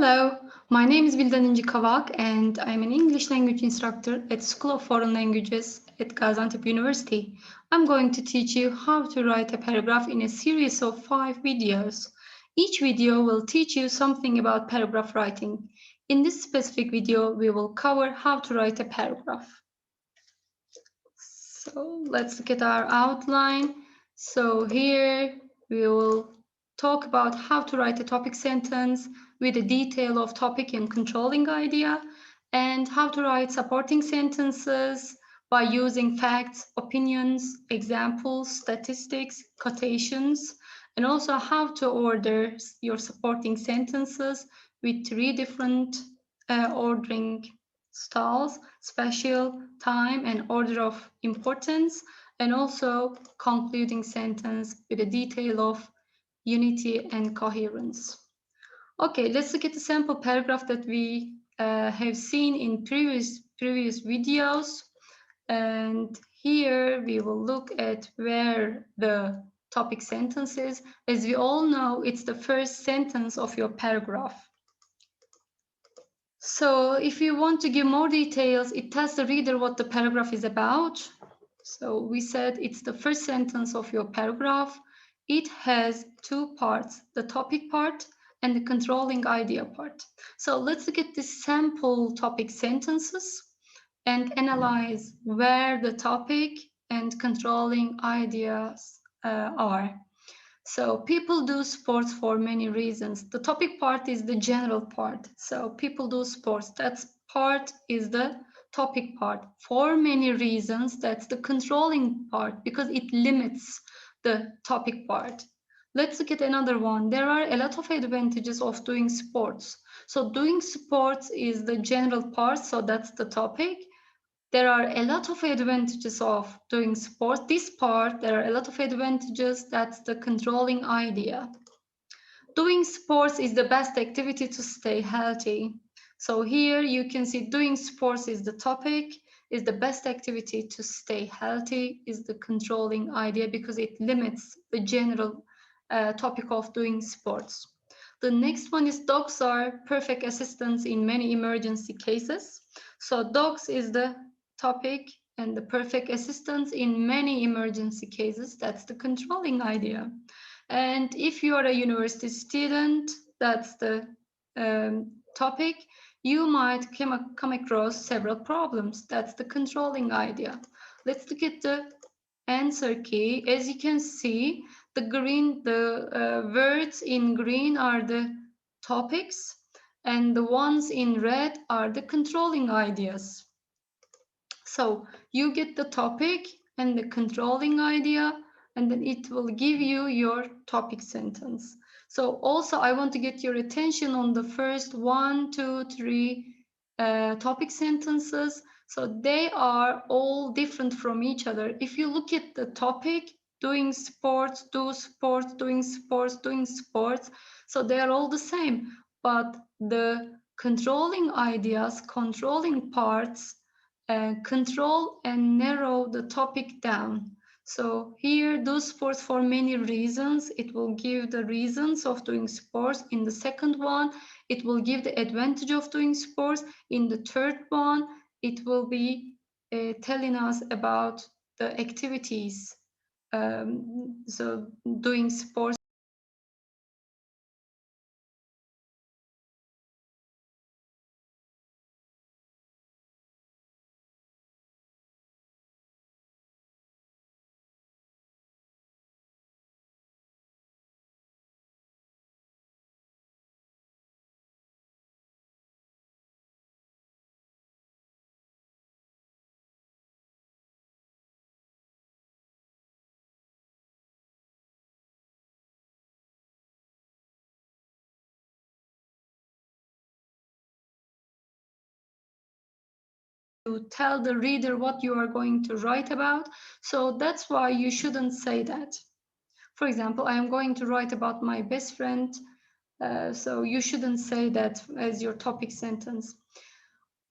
Hello, my name is Vildan İnci Kavak and I'm an English language instructor at School of Foreign Languages at Gaziantep University. I'm going to teach you how to write a paragraph in a series of 5 videos. Each video will teach you something about paragraph writing. In this specific video, we will cover how to write a paragraph. So let's look at our outline. So here we will talk about how to write a topic sentence with a detail of topic and controlling idea, and how to write supporting sentences by using facts, opinions, examples, statistics, quotations, and also how to order your supporting sentences with 3 different ordering styles: spatial, time, and order of importance, and also concluding sentence with a detail of unity and coherence. Okay, let's look at the sample paragraph that we have seen in previous videos. And here we will look at where the topic sentence is. As we all know, it's the first sentence of your paragraph. So if you want to give more details, it tells the reader what the paragraph is about. So we said it's the first sentence of your paragraph. It has 2 parts, the topic part and the controlling idea part. So let's look at the sample topic sentences and analyze where the topic and controlling ideas are. So people do sports for many reasons. The topic part is the general part. So people do sports. That part is the topic part. For many reasons, that's the controlling part because it limits the topic part. Let's look at another one. There are a lot of advantages of doing sports. So doing sports is the general part, so that's the topic. There are a lot of advantages of doing sports. This part, there are a lot of advantages. That's the controlling idea. Doing sports is the best activity to stay healthy. So here you can see doing sports is the topic, is the best activity to stay healthy, is the controlling idea because it limits the general topic of doing sports. The next one is dogs are perfect assistants in many emergency cases. So dogs is the topic and the perfect assistants in many emergency cases. That's the controlling idea. And if you are a university student, that's the topic, you might come across several problems. That's the controlling idea. Let's look at the answer key. As you can see, the words in green are the topics, and the ones in red are the controlling ideas. So you get the topic and the controlling idea, and then it will give you your topic sentence. So also I want to get your attention on the first 1, 2, 3 topic sentences. So they are all different from each other. If you look at the topic, doing sports, do sports, doing sports, doing sports, so they are all the same. But the controlling ideas, controlling parts, control and narrow the topic down. So here, do sports for many reasons. It will give the reasons of doing sports. In the second one, it will give the advantage of doing sports. In the third one, it will be telling us about the activities. So doing sports. To tell the reader what you are going to write about. So that's why you shouldn't say that. For example, I am going to write about my best friend. So you shouldn't say that as your topic sentence.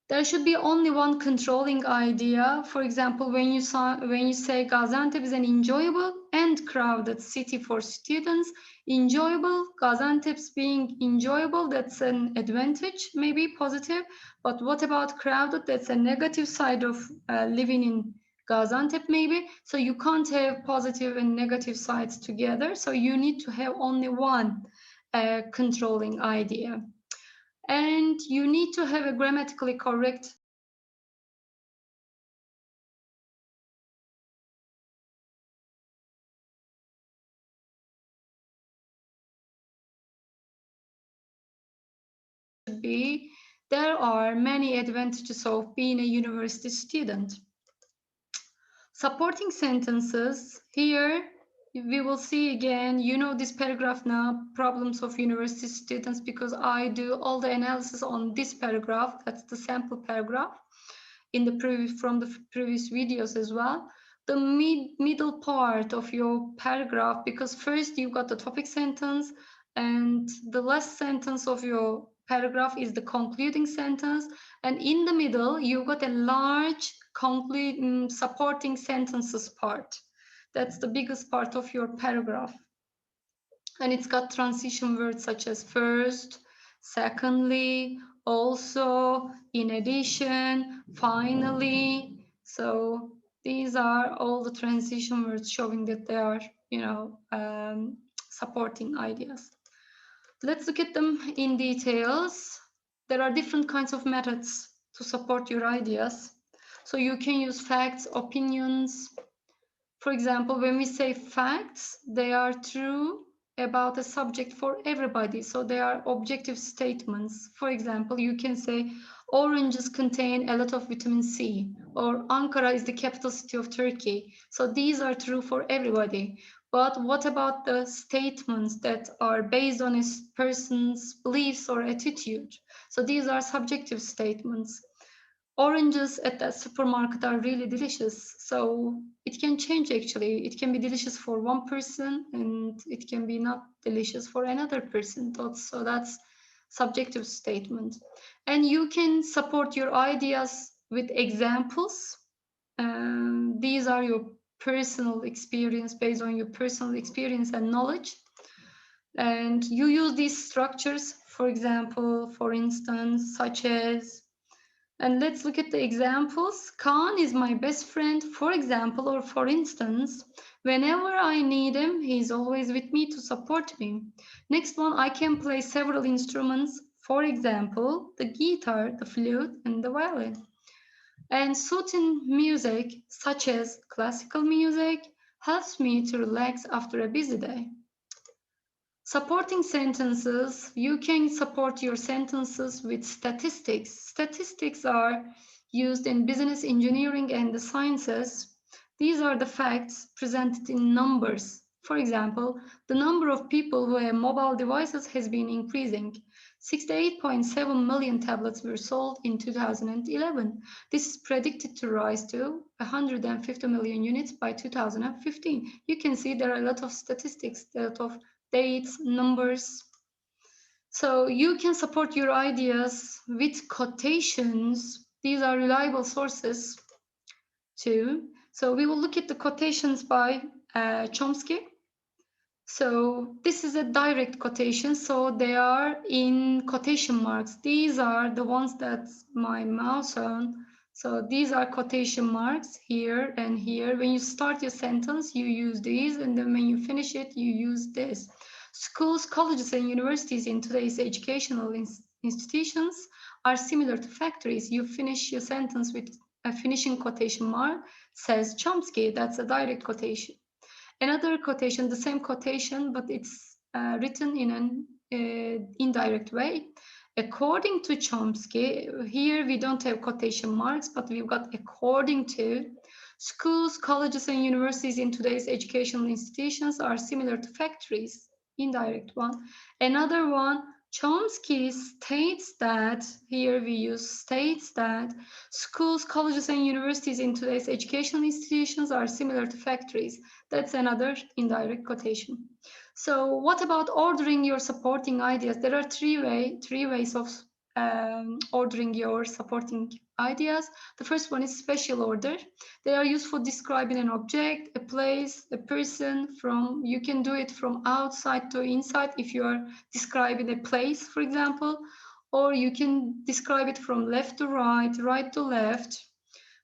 There should be only one controlling idea. For example, when you say Gaziantep is an enjoyable and crowded city for students, enjoyable, Gaziantep's being enjoyable, that's an advantage, maybe positive. But what about crowded? That's a negative side of living in Gaziantep, maybe. So you can't have positive and negative sides together. So you need to have only one controlling idea. And you need to have a grammatically correct be. There are many advantages of being a university student. Supporting sentences. Here we will see again, you know this paragraph now, problems of university students, because I do all the analysis on this paragraph. That's the sample paragraph in the from the previous videos as well. The middle part of your paragraph, because first you got the topic sentence and the last sentence of your paragraph is the concluding sentence, and in the middle you got a large supporting sentences part. That's the biggest part of your paragraph, and it's got transition words such as first, secondly, also, in addition, finally. So these are all the transition words showing that they are, supporting ideas. Let's look at them in details. There are different kinds of methods to support your ideas. So you can use facts, opinions. For example, when we say facts, they are true about a subject for everybody. So they are objective statements. For example, you can say oranges contain a lot of vitamin C, or Ankara is the capital city of Turkey. So these are true for everybody. But what about the statements that are based on a person's beliefs or attitude? So these are subjective statements. Oranges at the supermarket are really delicious. So it can change actually. It can be delicious for one person and it can be not delicious for another person. So that's subjective statement. And you can support your ideas with examples. These are your personal experience, based on your personal experience and knowledge. And you use these structures, for example, for instance, such as, and let's look at the examples. Kaan is my best friend, for example, or for instance, whenever I need him, he's always with me to support me. Next one, I can play several instruments, for example, the guitar, the flute, and the violin. And soothing music, such as classical music, helps me to relax after a busy day. Supporting sentences, you can support your sentences with statistics. Statistics are used in business, engineering, and the sciences. These are the facts presented in numbers. For example, the number of people who have mobile devices has been increasing. 68.7 million tablets were sold in 2011. This is predicted to rise to 150 million units by 2015. You can see there are a lot of statistics, a lot of dates, numbers. So you can support your ideas with quotations. These are reliable sources too. So we will look at the quotations by Chomsky. So this is a direct quotation. So they are in quotation marks. These are the ones that my mouse on. So these are quotation marks here and here. When you start your sentence, you use these, and then when you finish it, you use this. Schools, colleges, and universities in today's educational institutions are similar to factories. You finish your sentence with a finishing quotation mark, says Chomsky. That's a direct quotation. Another quotation, the same quotation, but it's written in an indirect way. According to Chomsky, here we don't have quotation marks, but we've got according to. Schools, colleges, and universities in today's educational institutions are similar to factories, indirect one. Another one, Chomsky states that, here we use states that, schools, colleges, and universities in today's educational institutions are similar to factories. That's another indirect quotation. So what about ordering your supporting ideas? There are three ways of ordering your supporting ideas. The first one is special order. They are used for describing an object, a place, a person. You can do it from outside to inside if you are describing a place, for example, or you can describe it from left to right, right to left,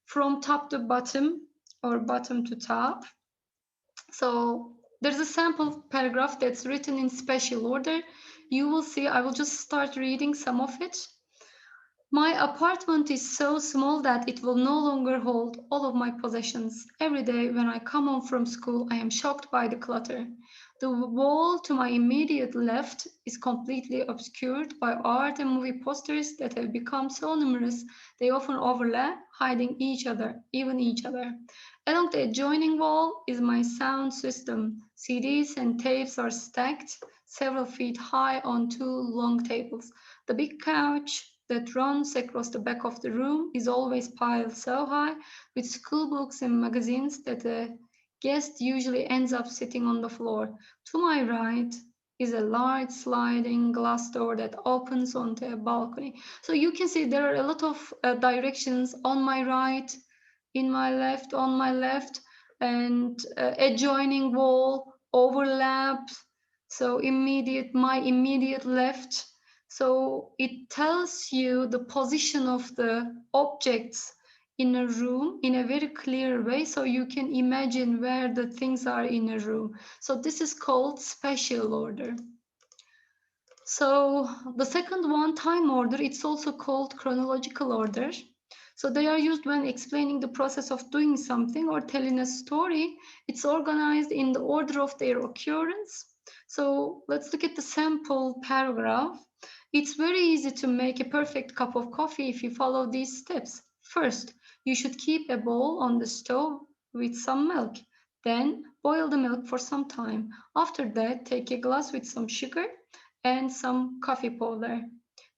from top to bottom, or bottom to top. So there's a sample paragraph that's written in special order. You will see, I will just start reading some of it. My apartment is so small that it will no longer hold all of my possessions. Every day when I come home from school, I am shocked by the clutter. The wall to my immediate left is completely obscured by art and movie posters that have become so numerous they often overlap, hiding even each other. Along the adjoining wall is my sound system. CDs and tapes are stacked several feet high on two long tables. The big couch that runs across the back of the room is always piled so high with school books and magazines that the guest usually ends up sitting on the floor. To my right is a large sliding glass door that opens onto a balcony. So you can see there are a lot of directions on my right, in my left, on my left, and adjoining wall, overlap. So my immediate left. So it tells you the position of the objects in a room in a very clear way, so you can imagine where the things are in a room. So this is called spatial order. So the second one, time order, it's also called chronological order. So they are used when explaining the process of doing something or telling a story. It's organized in the order of their occurrence. So let's look at the sample paragraph. It's very easy to make a perfect cup of coffee if you follow these steps. First, you should keep a bowl on the stove with some milk. Then boil the milk for some time. After that, take a glass with some sugar and some coffee powder.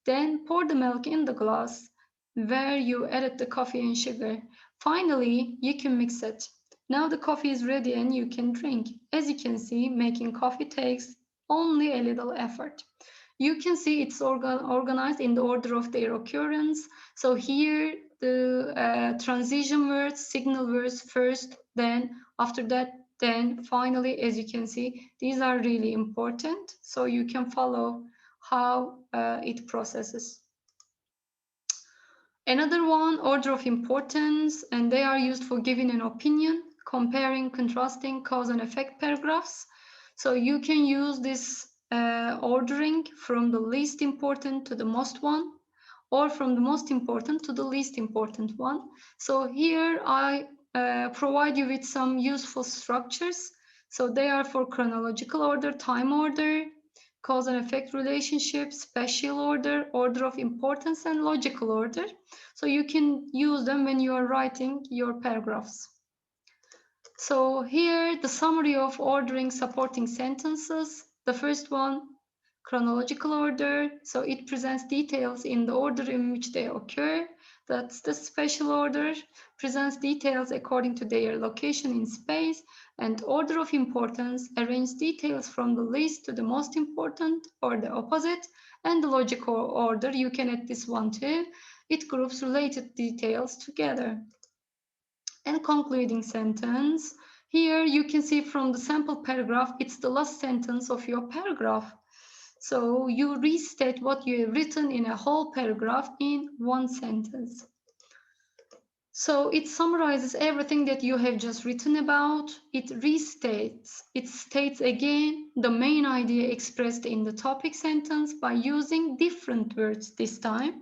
Then pour the milk in the glass where you added the coffee and sugar. Finally, you can mix it. Now the coffee is ready and you can drink. As you can see, making coffee takes only a little effort. You can see it's organized in the order of their occurrence. So here the transition words, signal words first, then after that, then finally, as you can see, these are really important. So you can follow how it processes. Another one, order of importance, and they are used for giving an opinion, comparing, contrasting, cause and effect paragraphs. So you can use this ordering from the least important to the most one, or from the most important to the least important one. So here I provide you with some useful structures. So they are for chronological order, time order, cause and effect relationship, spatial order, order of importance, and logical order. So you can use them when you are writing your paragraphs. So here, the summary of ordering supporting sentences. The first one, chronological order. So it presents details in the order in which they occur. That's the spatial order, presents details according to their location in space. And order of importance, arrange details from the least to the most important or the opposite. And the logical order, you can add this one too. It groups related details together. And concluding sentence. Here you can see from the sample paragraph, it's the last sentence of your paragraph. So you restate what you have written in a whole paragraph in one sentence. So it summarizes everything that you have just written about. It restates, it states again the main idea expressed in the topic sentence by using different words this time.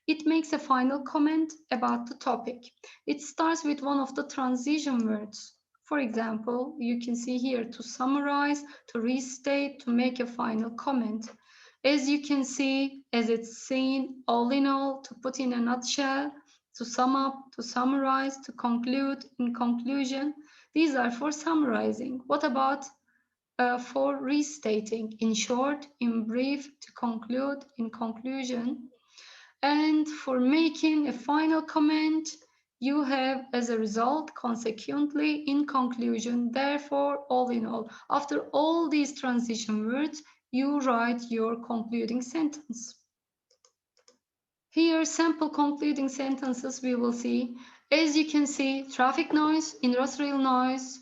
It makes a final comment about the topic. It starts with one of the transition words. For example, you can see here to summarize, to restate, to make a final comment. As you can see, as it's seen, all in all, to put in a nutshell, to sum up, to summarize, to conclude, in conclusion, these are for summarizing. What about for restating? In short, in brief, to conclude, in conclusion. And for making a final comment, you have as a result, consequently, in conclusion, therefore, all in all. After all these transition words, you write your concluding sentence. Here, sample concluding sentences we will see. As you can see, traffic noise, industrial noise,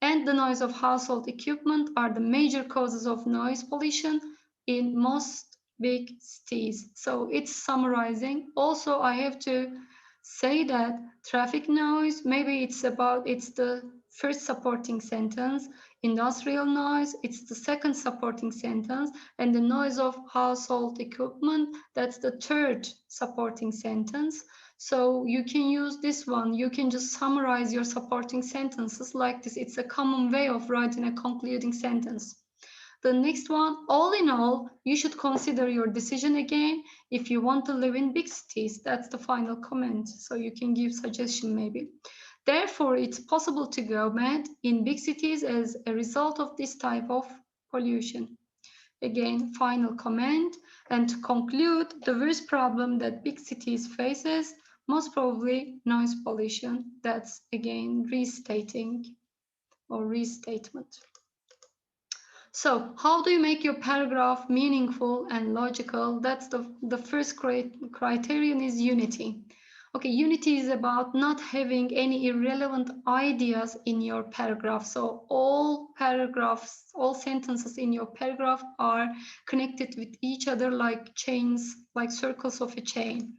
and the noise of household equipment are the major causes of noise pollution in most big cities. So it's summarizing. Also, I have to say that traffic noise, maybe it's the first supporting sentence. Industrial noise, it's the second supporting sentence. And the noise of household equipment, that's the third supporting sentence. So you can use this one. You can just summarize your supporting sentences like this. It's a common way of writing a concluding sentence. The next one, all in all, you should consider your decision again if you want to live in big cities. That's the final comment. So you can give suggestion maybe. Therefore, it's possible to go mad in big cities as a result of this type of pollution. Again, final comment. And to conclude, the worst problem that big cities faces, most probably noise pollution. That's again restating or restatement. So how do you make your paragraph meaningful and logical? That's the first criterion is unity. Okay, unity is about not having any irrelevant ideas in your paragraph. So all paragraphs, all sentences in your paragraph are connected with each other like chains, like circles of a chain.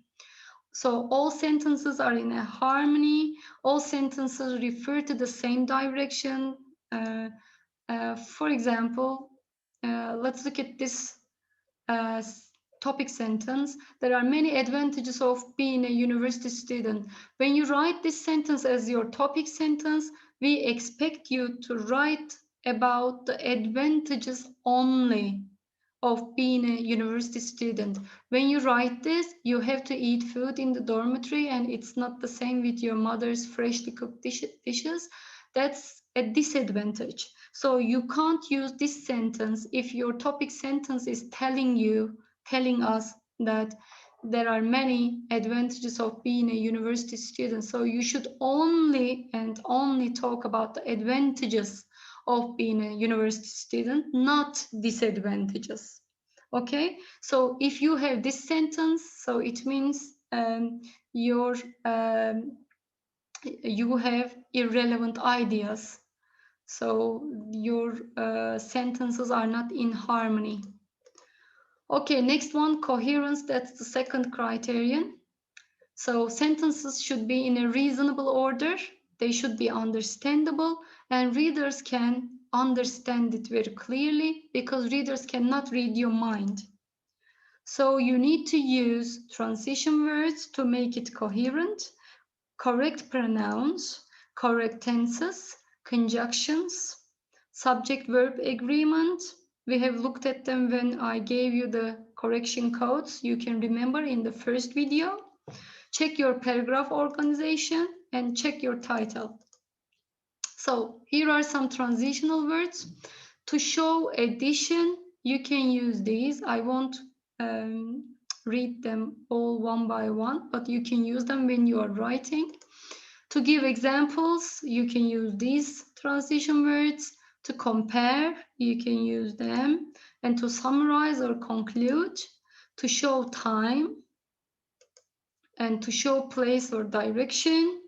So all sentences are in a harmony. All sentences refer to the same direction. For example, let's look at this topic sentence. There are many advantages of being a university student. When you write this sentence as your topic sentence, we expect you to write about the advantages only of being a university student. When you write this, you have to eat food in the dormitory and it's not the same with your mother's freshly cooked dishes. That's a disadvantage. So you can't use this sentence if your topic sentence is telling us that there are many advantages of being a university student. So you should only and only talk about the advantages of being a university student, not disadvantages. Okay, so if you have this sentence, so it means you have irrelevant ideas. So your sentences are not in harmony. Okay, next one, coherence. That's the second criterion. So sentences should be in a reasonable order. They should be understandable and readers can understand it very clearly because readers cannot read your mind. So you need to use transition words to make it coherent, correct pronouns, correct tenses, conjunctions, subject-verb agreement. We have looked at them when I gave you the correction codes. You can remember in the first video. Check your paragraph organization and check your title. So here are some transitional words. To show addition, you can use these. I won't read them all one by one, but you can use them when you are writing. To give examples, you can use these transition words. To compare, you can use them. And to summarize or conclude, to show time, and to show place or direction,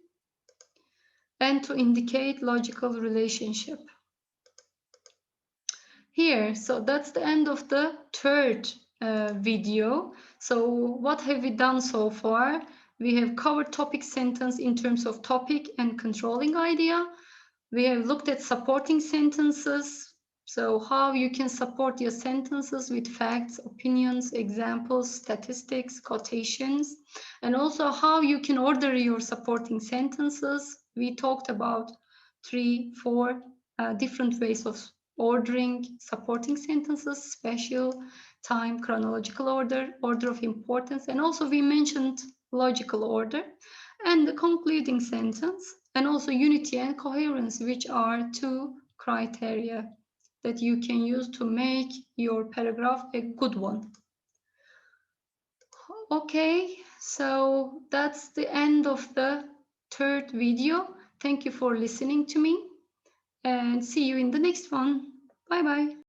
and to indicate logical relationship. Here, so that's the end of the third video. So what have we done so far? We have covered topic sentence in terms of topic and controlling idea. We have looked at supporting sentences. So how you can support your sentences with facts, opinions, examples, statistics, quotations, and also how you can order your supporting sentences. We talked about 3-4 different ways of ordering supporting sentences: spatial, time, chronological order, order of importance, and also we mentioned logical order, and the concluding sentence, and also unity and coherence, which are two criteria that you can use to make your paragraph a good one. Okay, so that's the end of the third video. Thank you for listening to me and see you in the next one. Bye bye.